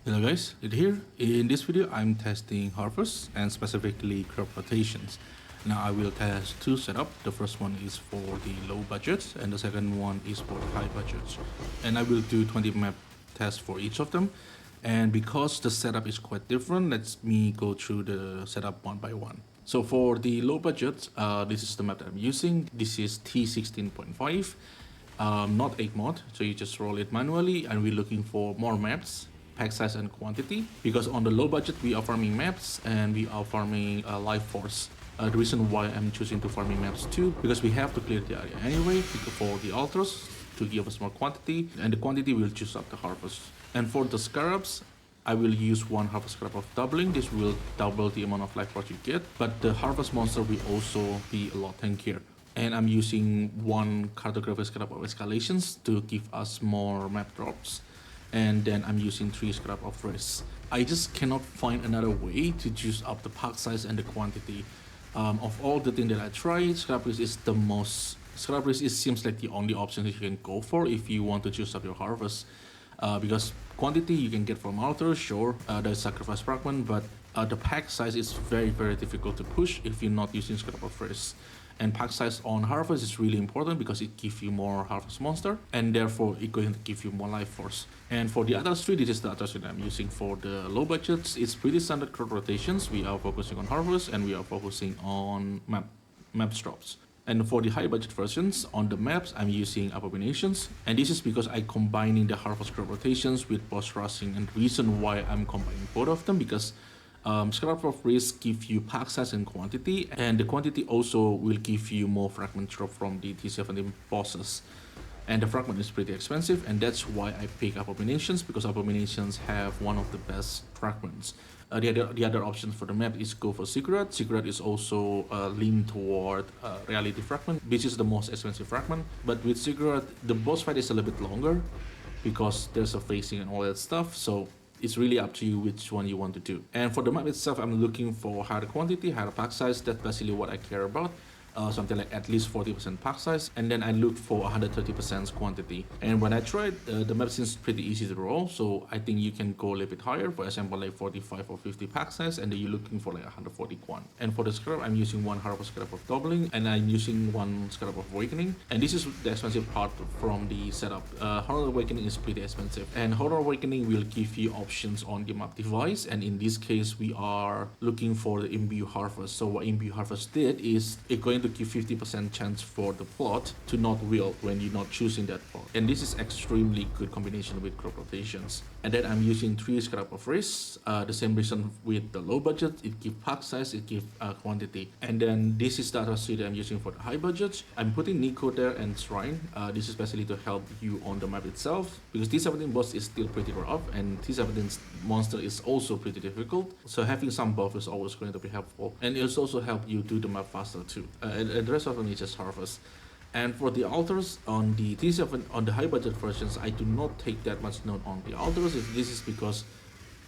Hello guys, it here. In this video, I'm testing harvest and specifically crop rotations. Now I will test two setups. The first one is for the low budget and the second one is for high budget. And I will do 20 map tests for each of them. And because the setup is quite different, let me go through the setup one by one. So for the low budget, this is the map that I'm using. This is T16.5, not 8 mod. So you just roll it manually and we're looking for more maps, pack size and quantity, because on the low budget we are farming maps and we are farming lifeforce. The reason why I'm choosing to farming maps too, because we have to clear the area anyway for the altars to give us more quantity, and the quantity will choose up the harvest. And for the scarabs, I will use one harvest scarab of doubling. This will double the amount of life force you get, but the harvest monster will also be a lot tankier. And I'm using one cartographic scarab of escalations to give us more map drops. And then I'm using 3 scrap of risk. I just cannot find another way to juice up the pack size and the quantity. Of all the things that I tried, scrap risk is the most. Scrap risk seems like the only option that you can go for if you want to juice up your harvest. Because quantity you can get from altar, sure, there's sacrifice fragment, but the pack size is very difficult to push if you're not using scrap of risk. And pack size on harvest is really important because it gives you more harvest monster and therefore it's going to give you more life force. And for the other three, this is the other three I'm using for the low budgets. It's pretty standard crop rotations. We are focusing on harvest and we are focusing on map drops. And for the high budget versions, on the maps, I'm using abominations. And this is because I'm combining the harvest crop rotations with boss rushing. And the reason why I'm combining both of them because scrap of risk give you pack size and quantity, and the quantity also will give you more fragment drop from the T17 bosses. And the fragment is pretty expensive, and that's why I pick abominations, because abominations have one of the best fragments. The other option for the map is go for secret. Secret is also lean toward reality fragment, which is the most expensive fragment. But with secret, the boss fight is a little bit longer because there's a facing and all that stuff. So it's really up to you which one you want to do. And for the map itself, I'm looking for higher quantity, higher pack size. That's basically what I care about. Something like at least 40% pack size, and then I look for 130% quantity. And when I tried, the map seems pretty easy to roll, so I think you can go a little bit higher, for example like 45 or 50 pack size, and then you're looking for like 140 quant. And for the scrap, I'm using one harvest scrap of doubling, and I'm using one scrap of awakening. And this is the expensive part from the setup. Horror awakening is pretty expensive, and horror awakening will give you options on the map device, and in this case we are looking for the imbue harvest. So what imbue harvest did is it going to give 50% chance for the plot to not wield when you're not choosing that plot. And this is extremely good combination with crop rotations. And then I'm using 3 scrap of risk. The same reason with the low budget, it gives pack size, it gives quantity. And then this is the other suite that I'm using for the high budget. I'm putting Nico there and Shrine. This is basically to help you on the map itself, because T17 boss is still pretty rough and T17 monster is also pretty difficult. So having some buff is always going to be helpful. And it'll also help you do the map faster too. And the rest of them is just harvest. And for the altars on the T7, on the high budget versions, I do not take that much note on the altars. This is because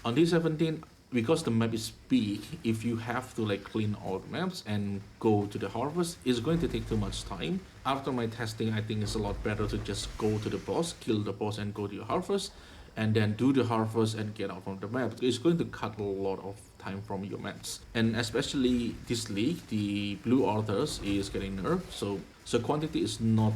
on T17, because the map is big, if you have to like clean all the maps and go to the harvest, it's going to take too much time. After my testing, I think it's a lot better to just go to the boss, kill the boss and go to your harvest, and then do the harvest and get out from the map. It's going to cut a lot of time from your maps. And especially this league, the blue altars is getting nerfed, so quantity is not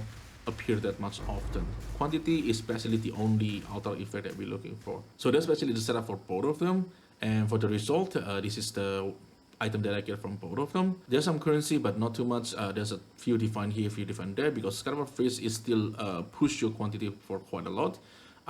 appear that much often. Quantity is basically the only altar effect that we're looking for. So that's basically the setup for both of them. And for the result, this is the item that I get from both of them. There's some currency, but not too much. There's a few defined here, few defined there, because Scarab of Freeze is still push your quantity for quite a lot.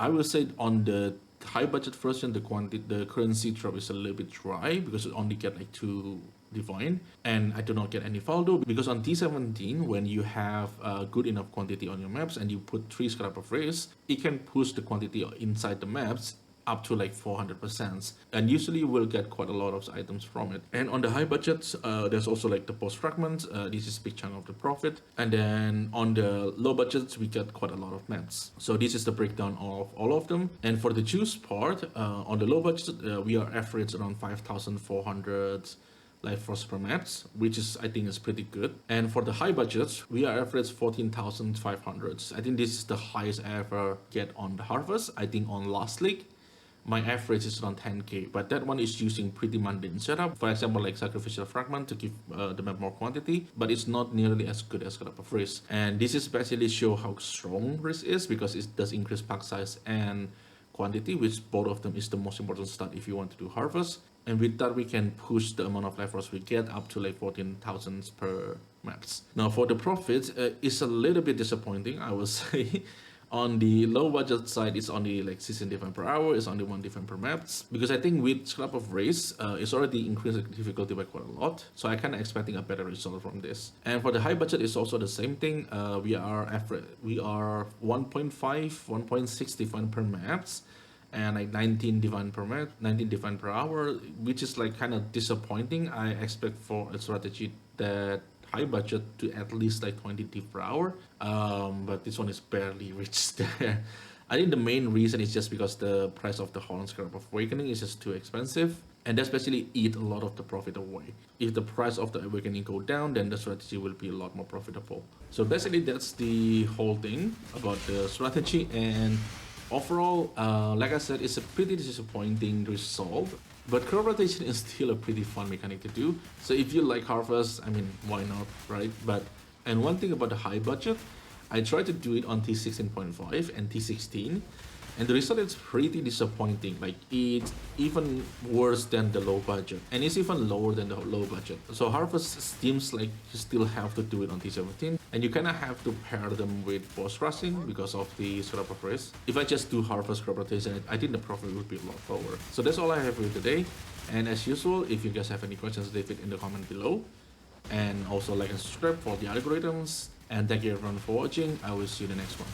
I will say on the high budget version, the currency drop is a little bit dry because you only get like 2 divine, and I do not get any Faldo because on T17, when you have good enough quantity on your maps and you put 3 scrap of race, it can push the quantity inside the maps up to like 400%, and usually you will get quite a lot of items from it. And on the high budgets, there's also like the post fragments. This is a big chunk of the profit. And then on the low budgets, we get quite a lot of maps. So this is the breakdown of all of them. And for the juice part, on the low budget, we are average around 5,400 life force per maps, which is I think is pretty good. And for the high budgets, we are average 14,500. I think this is the highest I ever get on the harvest. I think on last league my average is around 10k, but that one is using pretty mundane setup. For example, like sacrificial fragment to give the map more quantity, but it's not nearly as good as scarab of risk. And this is basically show how strong risk is, because it does increase pack size and quantity, which both of them is the most important stat if you want to do harvest. And with that, we can push the amount of life force we get up to like 14,000 per maps. Now for the profit, it's a little bit disappointing, I will say. On the low budget side, it's only like 16 defense per hour, it's only 1 defense per maps. Because I think with Scrap of Race, it's already increased the difficulty by quite a lot. So I kind of expecting a better result from this. And for the high budget, it's also the same thing. We are 1.5, 1.6 defense per maps, and like 19 divine per minute, 19 divine per hour, which is like kind of disappointing. I expect for a strategy that high budget to at least like 20 div per hour, but this one is barely reached there. I think the main reason is just because the price of the Horn Scarab of Awakening is just too expensive, and that especially eat a lot of the profit away. If the price of the Awakening go down, then the strategy will be a lot more profitable. So basically that's the whole thing about the strategy, and overall, like I said, it's a pretty disappointing result, but crop rotation is still a pretty fun mechanic to do. So if you like Harvest, I mean, why not, right? And one thing about the high budget, I tried to do it on T16.5 and T16, and the result is pretty disappointing. Like, it's even worse than the low budget, and it's even lower than the low budget. So Harvest seems like you still have to do it on T17, and you kind of have to pair them with boss rushing because of the Scrap of Race. If I just do Harvest crop rotation, I think the profit would be a lot lower. So that's all I have for you today, and as usual, if you guys have any questions, leave it in the comment below, and also like and subscribe for the algorithms. And thank you everyone for watching. I will see you in the next one.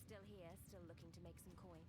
Still here, still looking to make some coin.